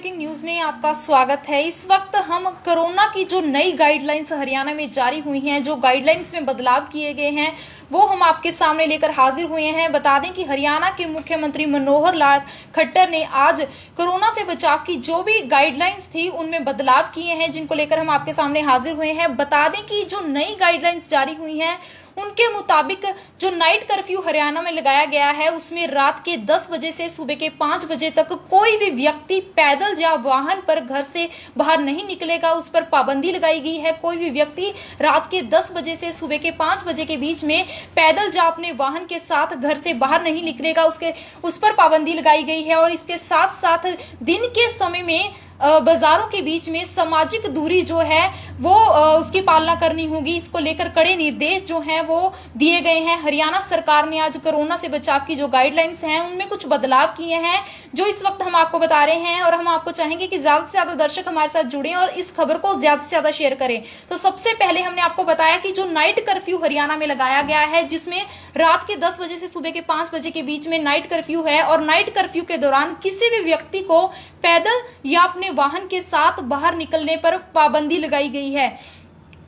Breaking news में आपका स्वागत है। इस वक्त हम कोरोना की जो नई गाइडलाइंस हरियाणा में जारी हुई हैं, जो गाइडलाइंस में बदलाव किए गए हैं, वो हम आपके सामने लेकर हाजिर हुए हैं। बता दें कि हरियाणा के मुख्यमंत्री मनोहर लाल खट्टर ने आज कोरोना से बचाव की जो भी गाइडलाइंस थी उनमें बदलाव किए हैं, जिनको लेकर हम आपके सामने हाजिर हुए हैं। बता दें कि जो नई गाइडलाइंस जारी हुई हैं उनके मुताबिक जो नाइट कर्फ्यू हरियाणा में लगाया गया है उसमें रात के 10 बजे से सुबह के 5 बजे तक कोई भी व्यक्ति पैदल या वाहन पर घर से बाहर नहीं निकलेगा, उस पर पाबंदी लगाई गई है। कोई भी व्यक्ति रात के 10 बजे से सुबह के 5 बजे के बीच में पैदल या अपने वाहन के साथ घर से बाहर नहीं निकलेगा, उस पर पाबंदी लगाई गई है। और इसके साथ साथ दिन के समय में बाजारों के बीच में सामाजिक दूरी जो है वो उसकी पालना करनी होगी। इसको लेकर कड़े निर्देश जो हैं वो दिए गए हैं। हरियाणा सरकार ने आज कोरोना से बचाव की जो गाइडलाइंस हैं उनमें कुछ बदलाव किए हैं, जो इस वक्त हम आपको बता रहे हैं। और हम आपको चाहेंगे कि ज्यादा से ज्यादा दर्शक हमारे साथ जुड़ें और इस खबर को ज्यादा से ज्यादा शेयर करें। तो सबसे पहले हमने आपको बताया कि जो नाइट कर्फ्यू हरियाणा में लगाया गया है, जिसमें रात के 10 बजे से सुबह के 5 बजे के बीच में नाइट कर्फ्यू है, और नाइट कर्फ्यू के दौरान किसी भी व्यक्ति को पैदल या अपने वाहन के साथ बाहर निकलने पर पाबंदी लगाई गई है।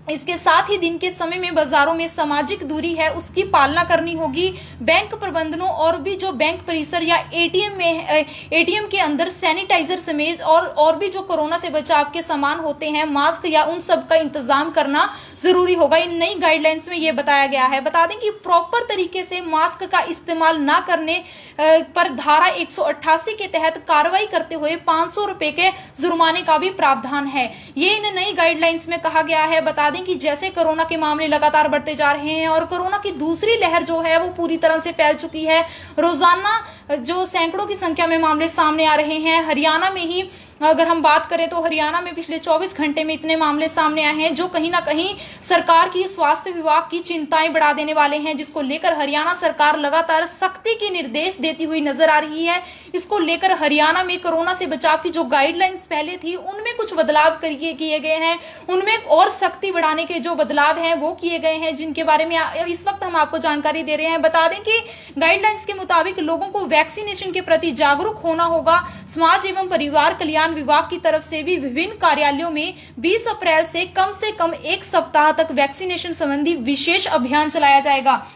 इसके साथ ही दिन के समय में बाजारों में सामाजिक दूरी है उसकी पालना करनी होगी। बैंक प्रबंधनों और भी जो बैंक परिसर या एटीएम के अंदर सैनिटाइजर समेत और भी जो कोरोना से बचाव के सामान होते हैं, मास्क या उन सब का इंतजाम करना जरूरी होगा। इन नई गाइडलाइंस में यह बताया गया है। बता दें कि प्रॉपर तरीके से मास्क का इस्तेमाल ना करने पर धारा 188 के तहत कार्रवाई करते हुए 500 रुपए के जुर्माने का भी प्रावधान है। ये इन नई गाइडलाइंस में कहा गया है। बता कि जैसे कोरोना के मामले लगातार बढ़ते जा रहे हैं और कोरोना की दूसरी लहर जो है वो पूरी तरह से फैल चुकी है, रोजाना जो सैकड़ों की संख्या में मामले सामने आ रहे हैं। हरियाणा में ही अगर हम बात करें तो हरियाणा में पिछले 24 घंटे में इतने मामले सामने आए हैं जो कहीं ना कहीं सरकार की स्वास्थ्य विभाग की चिंताएं बढ़ा देने वाले हैं, जिसको लेकर हरियाणा सरकार लगातार सख्ती के निर्देश देती हुई नजर आ रही है। इसको लेकर हरियाणा में कोरोना से बचाव की जो गाइडलाइंस पहले थी उनमें कुछ बदलाव किए गए हैं, उनमें और सख्ती बढ़ाने के जो बदलाव हैं वो किए गए हैं, जिनके बारे में इस वक्त हम आपको जानकारी दे रहे हैं। बता दें कि गाइडलाइंस के मुताबिक लोगों को वैक्सीनेशन के प्रति जागरूक होना होगा। समाज एवं परिवार कल्याण विभाग की तरफ से भी विभिन्न कार्यालयों में 20 अप्रैल से कम एक सप्ताह तक वैक्सीनेशन संबंधी विशेष अभियान चलाया जाएगा।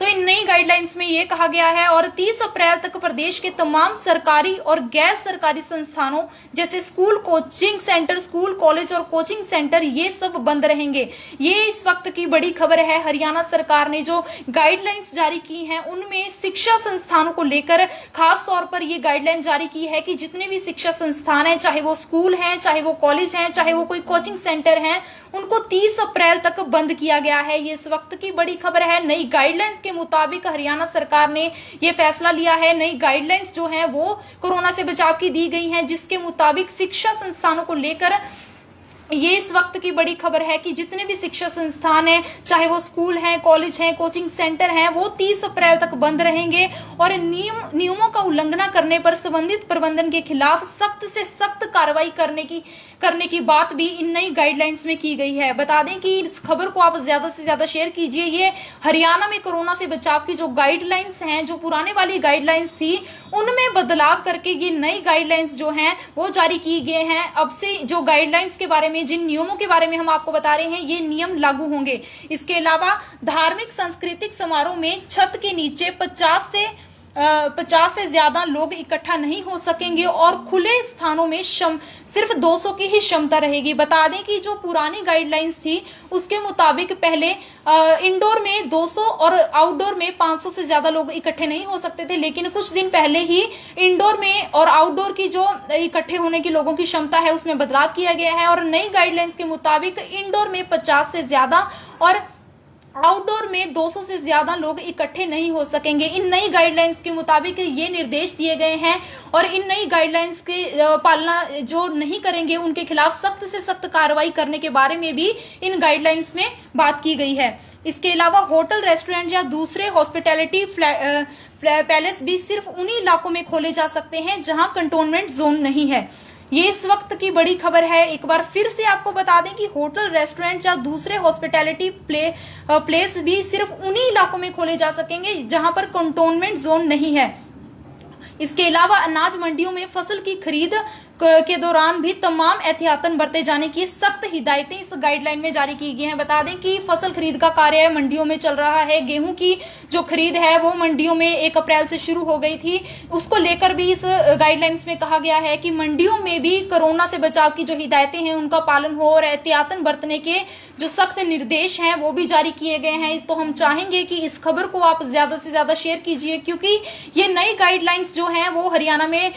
तो इन नई गाइडलाइंस में यह कहा गया है। और 30 अप्रैल तक प्रदेश के तमाम सरकारी और गैर सरकारी संस्थानों जैसे school, coaching centre, school, college और कोचिंग सेंटर ये सब बंद रहेंगे। ये इस वक्त की बड़ी खबर है। हरियाणा सरकार ने जो गाइडलाइंस जारी की हैं उनमें शिक्षा संस्थानों को लेकर खास तौर पर ये गाइडलाइन जारी की है कि जितने भी शिक्षा संस्थान हैं, चाहे वो स्कूल हैं, चाहे वो कॉलेज हैं, चाहे वो कोई कोचिंग सेंटर हैं, उनको 30 अप्रैल तक बंद किया गया है। ये इस वक्त की बड़ी खबर है। नई गाइडलाइंस के मुताबिक हरियाणा सरकार ने यह फैसला लिया है। नई गाइडलाइंस जो है वो कोरोना से बचाव की दी गई हैं, जिसके मुताबिक शिक्षा संस्थानों को लेकर ये इस वक्त की बड़ी खबर है कि जितने भी शिक्षा संस्थान हैं, चाहे वो स्कूल हैं, कॉलेज हैं, कोचिंग सेंटर हैं, वो 30 अप्रैल तक बंद रहेंगे। और नियमों का उल्लंघन करने पर संबंधित प्रबंधन के खिलाफ सख्त से सख्त कार्रवाई करने की बात भी इन नई गाइडलाइंस में की गई है। बता दें कि इस खबर को आप ज्यादा से ज्यादा शेयर कीजिए। ये हरियाणा में कोरोना से बचाव की जो गाइडलाइंस हैं, जो पुराने वाली गाइडलाइंस थी उनमें बदलाव करके ये नई गाइडलाइंस जो हैं वो जारी की गए हैं। अब से जो गाइडलाइंस के बारे में, जिन नियमों के बारे में हम आपको बता रहे हैं, ये नियम लागू होंगे। इसके अलावा धार्मिक सांस्कृतिक समारोह में छत के नीचे 50 से ज्यादा लोग इकट्ठा नहीं हो सकेंगे और खुले स्थानों में सिर्फ 200 की ही क्षमता रहेगी। बता दें कि जो पुरानी गाइडलाइंस थी उसके मुताबिक पहले इंडोर में 200 और आउटडोर में 500 से ज्यादा लोग इकट्ठे नहीं हो सकते थे, लेकिन कुछ दिन पहले ही इंडोर में और आउटडोर की जो इकट्ठे होने की लोगों की क्षमता है उसमें बदलाव किया गया है। और नई गाइडलाइंस के मुताबिक इंडोर में 50 से ज्यादा और आउटडोर में 200 से ज्यादा लोग इकट्ठे नहीं हो सकेंगे। इन नई गाइडलाइंस के मुताबिक ये निर्देश दिए गए हैं और इन नई गाइडलाइंस की पालना जो नहीं करेंगे उनके खिलाफ सख्त से सख्त कार्रवाई करने के बारे में भी इन गाइडलाइंस में बात की गई है। इसके अलावा होटल, रेस्टोरेंट या दूसरे हॉस्पिटैलिटी पैलेस भी सिर्फ उन्हीं इलाकों में खोले जा सकते हैं जहां कंटोनमेंट जोन नहीं है। ये इस वक्त की बड़ी खबर है। एक बार फिर से आपको बता दें कि होटल, रेस्टोरेंट या दूसरे हॉस्पिटैलिटी प्लेस भी सिर्फ उन्हीं इलाकों में खोले जा सकेंगे जहां पर कंटोनमेंट जोन नहीं है। इसके अलावा अनाज मंडियों में फसल की खरीद के दौरान भी तमाम एहतियातन बरते जाने की सख्त हिदायतें इस गाइडलाइन में जारी की गई हैं। बता दें कि फसल खरीद का कार्य मंडियों में चल रहा है। गेहूं की जो खरीद है वो मंडियों में 1 अप्रैल से शुरू हो गई थी। उसको लेकर भी इस गाइडलाइंस में कहा गया है कि मंडियों में भी कोरोना से बचाव की जो हिदायतें हैं उनका पालन हो और एहतियातन बरतने के जो सख्त निर्देश हैं वो भी जारी किए गए हैं। तो हम चाहेंगे कि इस खबर को आप ज्यादा से ज्यादा शेयर कीजिए, क्योंकि ये नई गाइडलाइंस जो हैं वो हरियाणा में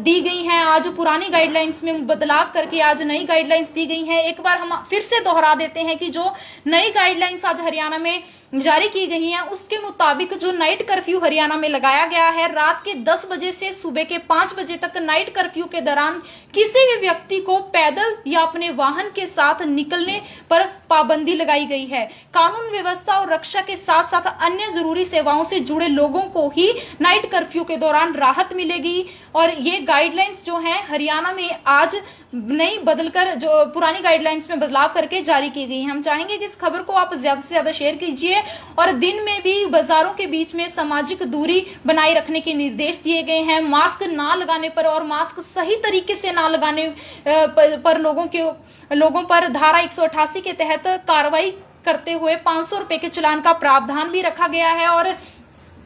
दी गई हैं। आज पुरानी गाइडलाइंस में बदलाव करके आज नई गाइडलाइंस दी गई हैं। एक बार हम फिर से दोहरा देते हैं कि जो नई गाइडलाइंस आज हरियाणा में जारी की गई हैं उसके मुताबिक जो नाइट कर्फ्यू हरियाणा में लगाया गया है, रात के 10 बजे से सुबह के 5 बजे तक नाइट कर्फ्यू के दौरान किसी भी व्यक्ति को पैदल या अपने वाहन के साथ निकलने पर पाबंदी लगाई गई है। कानून व्यवस्था और रक्षा के साथ साथ अन्य जरूरी सेवाओं से जुड़े लोगों को ही नाइट कर्फ्यू के दौरान राहत मिलेगी। और ये गाइडलाइंस जो हैं हरियाणा में आज नई बदलकर जो पुरानी गाइडलाइंस में बदलाव करके जारी की गई है। हम चाहेंगे कि इस खबर को आप ज्यादा से ज्यादा शेयर कीजिए और दिन में भी बाजारों के बीच में सामाजिक दूरी बनाए रखने के निर्देश दिए गए हैं। मास्क ना लगाने पर और मास्क सही तरीके से ना लगाने पर लोगों पर धारा 188 के तहत कार्रवाई करते हुए 500 रुपए के चालान का प्रावधान भी रखा गया है। और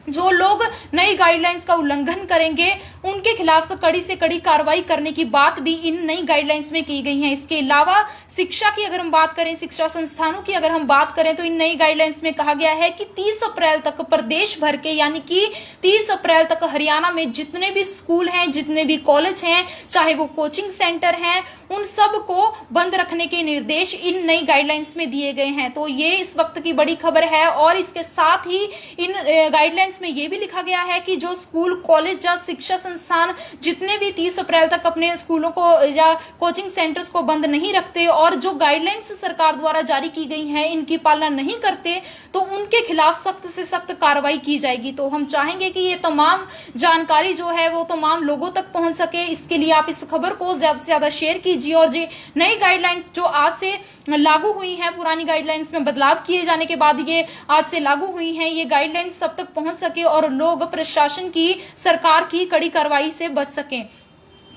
जो लोग नई गाइडलाइंस का उल्लंघन करेंगे उनके खिलाफ कड़ी से कड़ी कार्रवाई करने की बात भी इन नई गाइडलाइंस में की गई है। इसके अलावा शिक्षा की अगर हम बात करें, शिक्षा संस्थानों की अगर हम बात करें तो इन नई गाइडलाइंस में कहा गया है कि 30 अप्रैल तक प्रदेश भर के यानी कि 30 अप्रैल तक हरियाणा में जितने भी स्कूल हैं, जितने भी कॉलेज हैं, चाहे वो कोचिंग सेंटर हैं, उन सब को बंद रखने के निर्देश इन नई गाइडलाइंस में दिए गए हैं। तो ये इस वक्त की बड़ी खबर है। और इसके साथ ही इन गाइडलाइंस में ये भी लिखा गया है कि जो स्कूल, कॉलेज या शिक्षा संस्थान जितने भी 30 अप्रैल तक अपने स्कूलों को या कोचिंग सेंटर्स को बंद नहीं रखते और जो गाइडलाइंस सरकार द्वारा जारी की गई हैं इनकी पालना नहीं करते तो उनके खिलाफ सख्त से सख्त कार्रवाई की जाएगी। तो हम चाहेंगे कि ये तमाम जानकारी जो है वो तमाम लोगों तक पहुंच सके। इसके लिए आप इस खबर को ज्यादा से ज्यादा शेयर कीजिए। और जो नई गाइडलाइंस जो आज से लागू हुई हैं, पुरानी गाइडलाइंस में बदलाव किए जाने के बाद ये आज से लागू हुई हैं, ये गाइडलाइंस सब तक पहुंच सके और लोग प्रशासन की, सरकार की कड़ी कार्रवाई से बच सकें।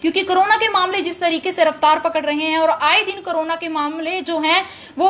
क्योंकि कोरोना के मामले जिस तरीके से रफ्तार पकड़ रहे हैं और आए दिन कोरोना के मामले जो हैं वो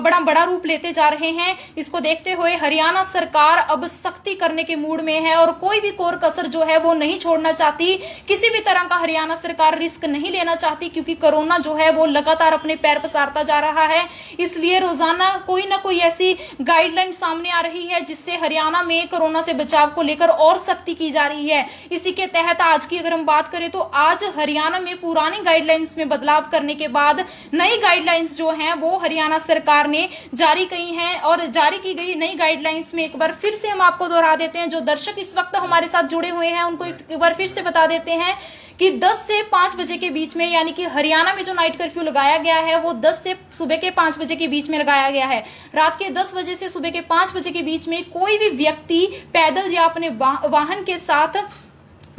बड़ा रूप लेते जा रहे हैं, इसको देखते हुए हरियाणा सरकार अब सख्ती करने के मूड में है और कोई भी कोर कसर जो है वो नहीं छोड़ना चाहती। किसी भी तरह का हरियाणा सरकार रिस्क नहीं लेना चाहती, क्योंकि कोरोना जो है वो लगातार अपने पैर पसारता जा रहा है। इसलिए रोजाना कोई ना कोई ऐसी गाइडलाइन सामने आ रही है जिससे हरियाणा में कोरोना से बचाव को लेकर और सख्ती की जा रही है। इसी के तहत आज की अगर हम बात करें तो आज हरियाणा में पुरानी गाइडलाइंस में बदलाव करने के बाद नई गाइडलाइंस जो हैं वो हरियाणा सरकार ने जारी की हैं। और जारी की गई नई गाइडलाइंस में एक बार फिर से हम आपको दोहरा देते हैं, जो दर्शक इस वक्त हमारे साथ जुड़े हुए हैं उनको एक बार फिर से बता देते हैं कि 10 से 5 बजे के बीच में, यानी कि हरियाणा में जो नाइट कर्फ्यू लगाया गया है वो 10 से सुबह के 5 बजे के बीच में लगाया गया है। रात के 10 बजे से सुबह के 5 बजे के बीच में कोई भी व्यक्ति पैदल या अपने वाहन के साथ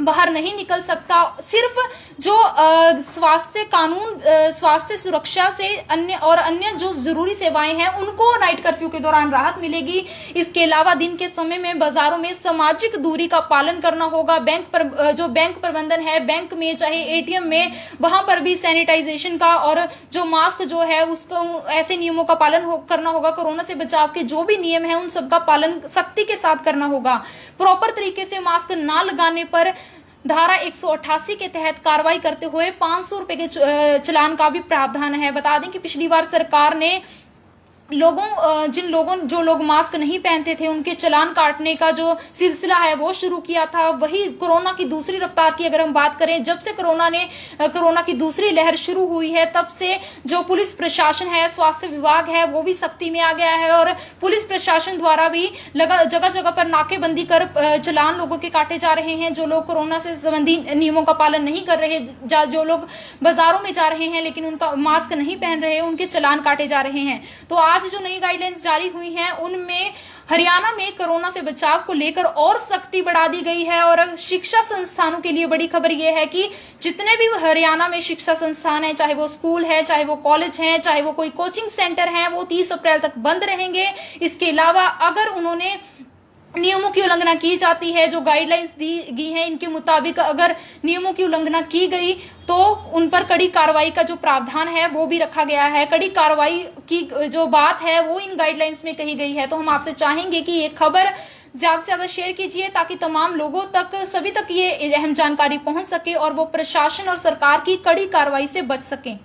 बाहर नहीं निकल सकता। सिर्फ जो स्वास्थ्य कानून, स्वास्थ्य सुरक्षा से अन्य जो जरूरी सेवाएं हैं उनको नाइट कर्फ्यू के दौरान राहत मिलेगी। इसके अलावा दिन के समय में बाजारों में सामाजिक दूरी का पालन करना होगा। जो बैंक प्रबंधन है, बैंक में चाहे एटीएम में, वहां पर भी सैनिटाइजेशन का और जो मास्क जो है उसको ऐसे नियमों का पालन करना होगा। कोरोना से बचाव के जो भी नियम है उन सबका पालन सख्ती के साथ करना होगा। प्रॉपर तरीके से मास्क ना लगाने पर धारा 188 के तहत कार्रवाई करते हुए 500 रुपए के चालान का भी प्रावधान है। बता दें कि पिछली बार सरकार ने जो लोग मास्क नहीं पहनते थे उनके चालान काटने का जो सिलसिला है वो शुरू किया था। वही कोरोना की दूसरी रफ्तार की अगर हम बात करें, जब से कोरोना की दूसरी लहर शुरू हुई है तब से जो पुलिस प्रशासन है, स्वास्थ्य विभाग है, वो भी सख्ती में आ गया है और पुलिस प्रशासन द्वारा भी जगह जगह पर नाकेबंदी कर चालान लोगों के काटे जा रहे हैं। जो लोग कोरोना से संबंधी नियमों का पालन नहीं कर रहे, जो लोग बाजारों में जा रहे हैं लेकिन उनका मास्क नहीं पहन रहे, उनके चालान काटे जा रहे हैं। तो आज जो नई गाइडलाइंस जारी हुई हैं उनमें हरियाणा में कोरोना से बचाव को लेकर और सख्ती बढ़ा दी गई है। और शिक्षा संस्थानों के लिए बड़ी खबर यह है कि जितने भी हरियाणा में शिक्षा संस्थान है, चाहे वो स्कूल है, चाहे वो कॉलेज है, चाहे वो कोई कोचिंग सेंटर है, वो 30 अप्रैल तक बंद रहेंगे। इसके अलावा अगर उन्होंने नियमों की उल्लंघना की जाती है, जो गाइडलाइंस दी गई हैं इनके मुताबिक अगर नियमों की उल्लंघना की गई तो उन पर कड़ी कार्रवाई का जो प्रावधान है वो भी रखा गया है। कड़ी कार्रवाई की जो बात है वो इन गाइडलाइंस में कही गई है। तो हम आपसे चाहेंगे कि ये खबर ज्यादा से ज्यादा शेयर कीजिए ताकि तमाम लोगों तक, सभी तक ये अहम जानकारी पहुंच सके और वो प्रशासन और सरकार की कड़ी कार्रवाई से बच सकें।